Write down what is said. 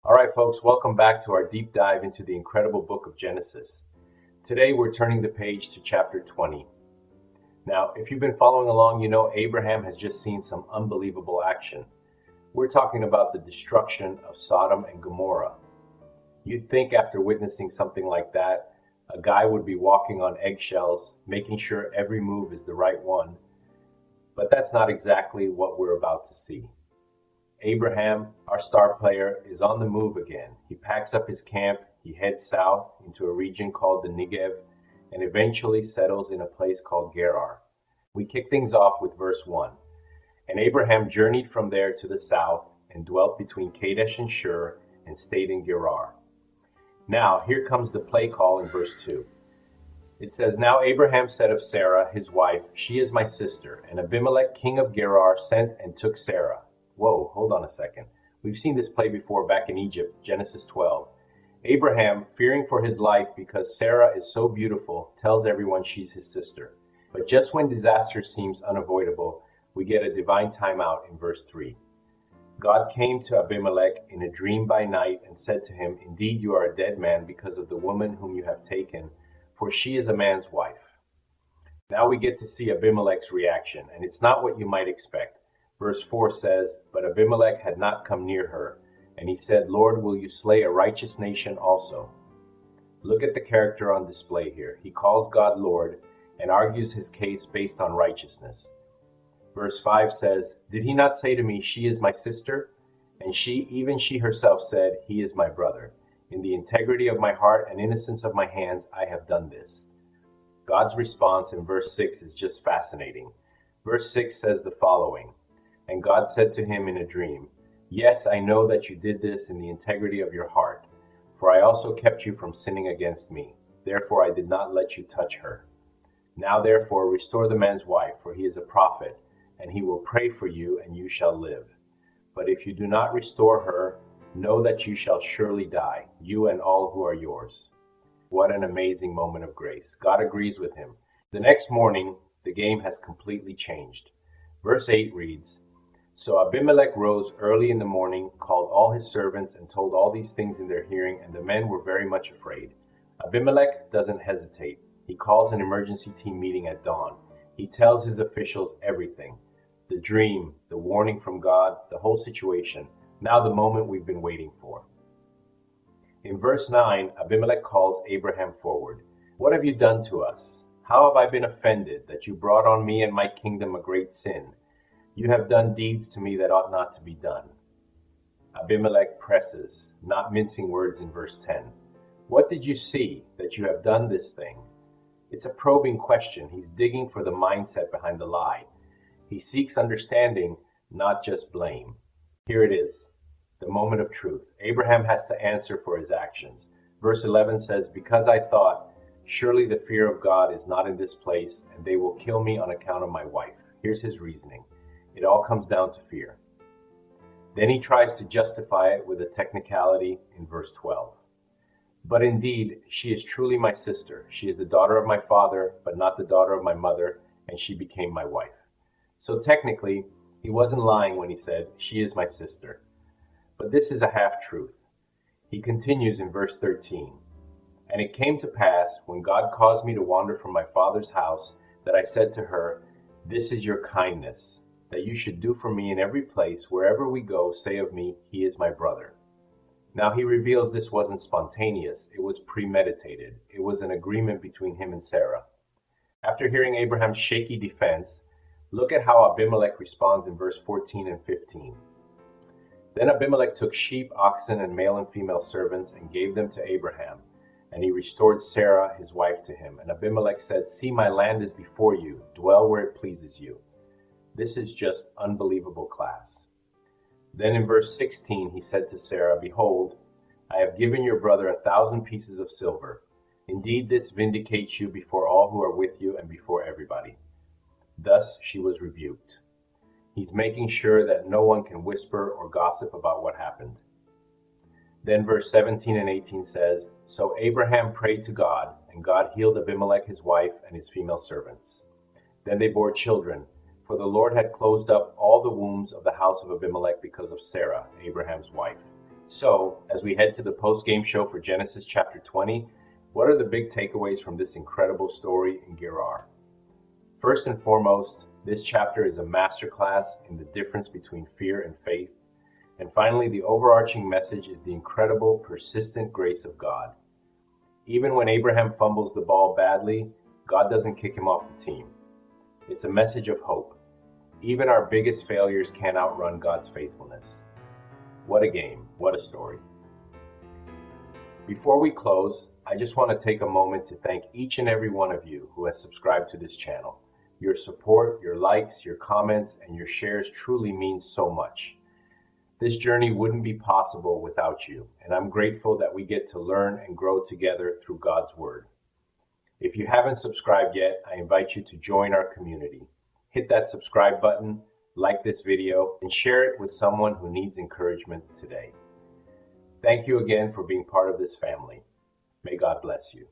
All right, folks, welcome back to our deep dive into the incredible book of Genesis. Today, we're turning the page to chapter 20. Now, if you've been following along, you know Abraham has just seen some unbelievable action. We're talking about the destruction of Sodom and Gomorrah. You'd think after witnessing something like that, a guy would be walking on eggshells, making sure every move is the right one. But that's not exactly what we're about to see. Abraham, our star player, is on the move again. He packs up his camp, he heads south into a region called the Negev, and eventually settles in a place called Gerar. We kick things off with verse 1. And Abraham journeyed from there to the south and dwelt between Kadesh and Shur and stayed in Gerar. Now, here comes the play call in verse 2. It says, Now Abraham said of Sarah, his wife, She is my sister. And Abimelech, king of Gerar, sent and took Sarah. Whoa, hold on a second. We've seen this play before back in Egypt, Genesis 12. Abraham, fearing for his life because Sarah is so beautiful, tells everyone she's his sister. But just when disaster seems unavoidable, we get a divine timeout in verse 3. God came to Abimelech in a dream by night and said to him, Indeed, you are a dead man because of the woman whom you have taken, for she is a man's wife. Now we get to see Abimelech's reaction, and it's not what you might expect. Verse 4 says, But Abimelech had not come near her, and he said, Lord, will you slay a righteous nation also? Look at the character on display here. He calls God Lord and argues his case based on righteousness. Verse 5 says, Did he not say to me, She is my sister? And even she herself said, He is my brother. In the integrity of my heart and innocence of my hands, I have done this. God's response in verse 6 is just fascinating. Verse 6 says the following, And God said to him in a dream, Yes, I know that you did this in the integrity of your heart, for I also kept you from sinning against me. Therefore I did not let you touch her. Now therefore restore the man's wife, for he is a prophet, and he will pray for you, and you shall live. But if you do not restore her, know that you shall surely die, you and all who are yours. What an amazing moment of grace. God agrees with him. The next morning, the game has completely changed. Verse 8 reads, So Abimelech rose early in the morning, called all his servants, and told all these things in their hearing, and the men were very much afraid. Abimelech doesn't hesitate. He calls an emergency team meeting at dawn. He tells his officials everything. The dream, the warning from God, the whole situation. Now the moment we've been waiting for. In verse 9, Abimelech calls Abraham forward. What have you done to us? How have I been offended that you brought on me and my kingdom a great sin? You have done deeds to me that ought not to be done. Abimelech presses, not mincing words in verse 10. What did you see that you have done this thing? It's a probing question. He's digging for the mindset behind the lie. He seeks understanding, not just blame. Here it is, the moment of truth. Abraham has to answer for his actions. Verse 11 says, Because I thought, surely the fear of God is not in this place, and they will kill me on account of my wife. Here's his reasoning. It all comes down to fear. Then he tries to justify it with a technicality in verse 12. But indeed, she is truly my sister. She is the daughter of my father, but not the daughter of my mother, and she became my wife. So technically, he wasn't lying when he said, She is my sister. But this is a half-truth. He continues in verse 13. And it came to pass, when God caused me to wander from my father's house, that I said to her, This is your kindness, that you should do for me in every place, wherever we go, say of me, He is my brother. Now he reveals this wasn't spontaneous, it was premeditated. It was an agreement between him and Sarah. After hearing Abraham's shaky defense, look at how Abimelech responds in verse 14 and 15. Then Abimelech took sheep, oxen, and male and female servants, and gave them to Abraham. And he restored Sarah, his wife, to him. And Abimelech said, See, my land is before you. Dwell where it pleases you. This is just unbelievable class. Then in verse 16 he said to Sarah, Behold, I have given your brother 1,000 pieces of silver. Indeed, this vindicates you before all who are with you and before everybody. Thus she was rebuked. He's making sure that no one can whisper or gossip about what happened. Then verse 17 and 18 says, So Abraham prayed to God, and God healed Abimelech his wife and his female servants. Then they bore children, for the Lord had closed up all the wombs of the house of Abimelech because of Sarah, Abraham's wife. So, as we head to the post-game show for Genesis chapter 20, what are the big takeaways from this incredible story in Gerar? First and foremost, this chapter is a masterclass in the difference between fear and faith. And finally, the overarching message is the incredible, persistent grace of God. Even when Abraham fumbles the ball badly, God doesn't kick him off the team. It's a message of hope. Even our biggest failures can't outrun God's faithfulness. What a game, what a story. Before we close, I just want to take a moment to thank each and every one of you who has subscribed to this channel. Your support, your likes, your comments, and your shares truly mean so much. This journey wouldn't be possible without you, and I'm grateful that we get to learn and grow together through God's Word. If you haven't subscribed yet, I invite you to join our community. Hit that subscribe button, like this video, and share it with someone who needs encouragement today. Thank you again for being part of this family. May God bless you.